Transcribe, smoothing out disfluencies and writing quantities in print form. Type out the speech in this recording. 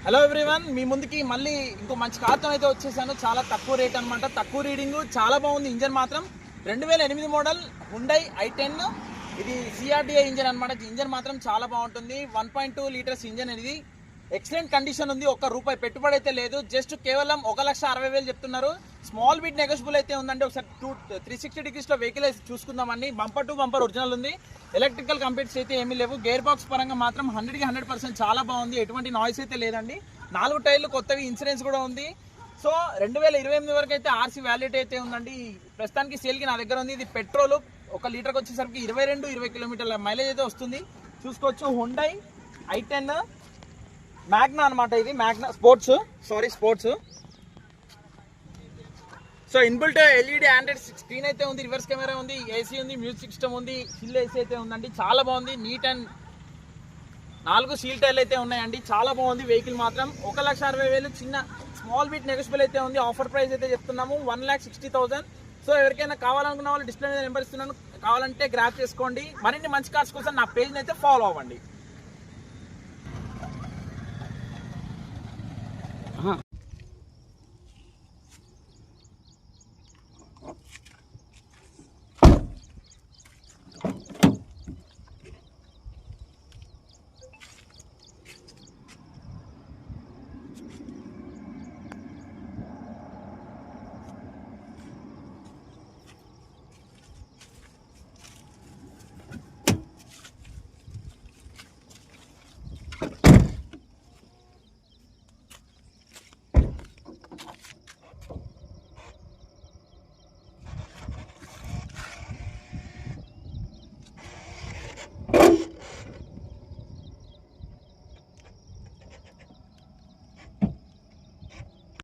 Hello everyone, మీ ముందుకి మళ్ళీ ఇంకో మంచి కార్తో అయితే వచ్చేసాను. చాలా తక్కువ రేట్ అనమాట, తక్కువ రీడింగ్, చాలా బాగుంది. ఇంజన్ మాత్రం 2008 మోడల్ హుండై i10. ఇది CRDI ఇంజన్ అనమాట. ఇంజన్ మాత్రం చాలా బాగుంటుంది. 1.2 లీటర్స్ ఇంజన్ అనేది ఎక్సలెంట్ కండిషన్ ఉంది. ఒక్క రూపాయి పెట్టుబడి అయితే లేదు. జస్ట్ కేవలం 1,60,000 చెప్తున్నారు. స్మాల్ బిట్ నెగోషియబుల్ అయితే ఉందండి. ఒకసారి 360 డిగ్రీస్లో వెహికల్ అయితే చూసుకుందామండి. బంపర్ టు బంపర్ ఒరిజినల్ ఉంది. ఎలక్ట్రికల్ కంప్లీట్స్ అయితే ఏమీ లేవు. గేర్ బాక్స్ పరంగా మాత్రం 100కి 100% చాలా బాగుంది. ఎటువంటి నాయిస్ అయితే లేదండి. 4 టైర్లు కొత్తవి, ఇన్సూరెన్స్ కూడా ఉంది. సో 2028 వరకు అయితే ఆర్సీ వ్యాలిడిటీ అయితే ఉందండి. ప్రస్తుతానికి సేల్కి నా దగ్గర ఉంది. ఇది పెట్రోల్ 1 లీటర్కి వచ్చేసరికి 22-20 కిలోమీటర్ల మైలేజ్ అయితే వస్తుంది. చూసుకోవచ్చు. హుండై i10 మ్యాగ్నా అనమాట. ఇది Magna sports. So inbuilt LED Android screen అయితే ఉంది. రివర్స్ కెమెరా ఉంది, ఏసీ ఉంది, మ్యూజిక్ సిస్టమ్ ఉంది, హిల్ ఏసీ అయితే ఉందండి. చాలా బాగుంది. నీట్ అండ్ 4 సీల్ టైర్లు అయితే ఉన్నాయండి. చాలా బాగుంది వెహికల్ మాత్రం. 1,60,000 చిన్న స్మాల్ బిట్ నెగోషియబుల్ అయితే ఉంది. ఆఫర్ ప్రైస్ అయితే చెప్తున్నాము 1,60,000. సో ఎవరికైనా కావాలనుకున్న వాళ్ళు డిస్ప్లే మీద నెంబర్ ఇస్తున్నాను, కావాలంటే గ్రాప్ చేసుకోండి. మరిన్ని మంచి కార్స్ కోసం నా పేజ్ని అయితే ఫాలో అవ్వండి.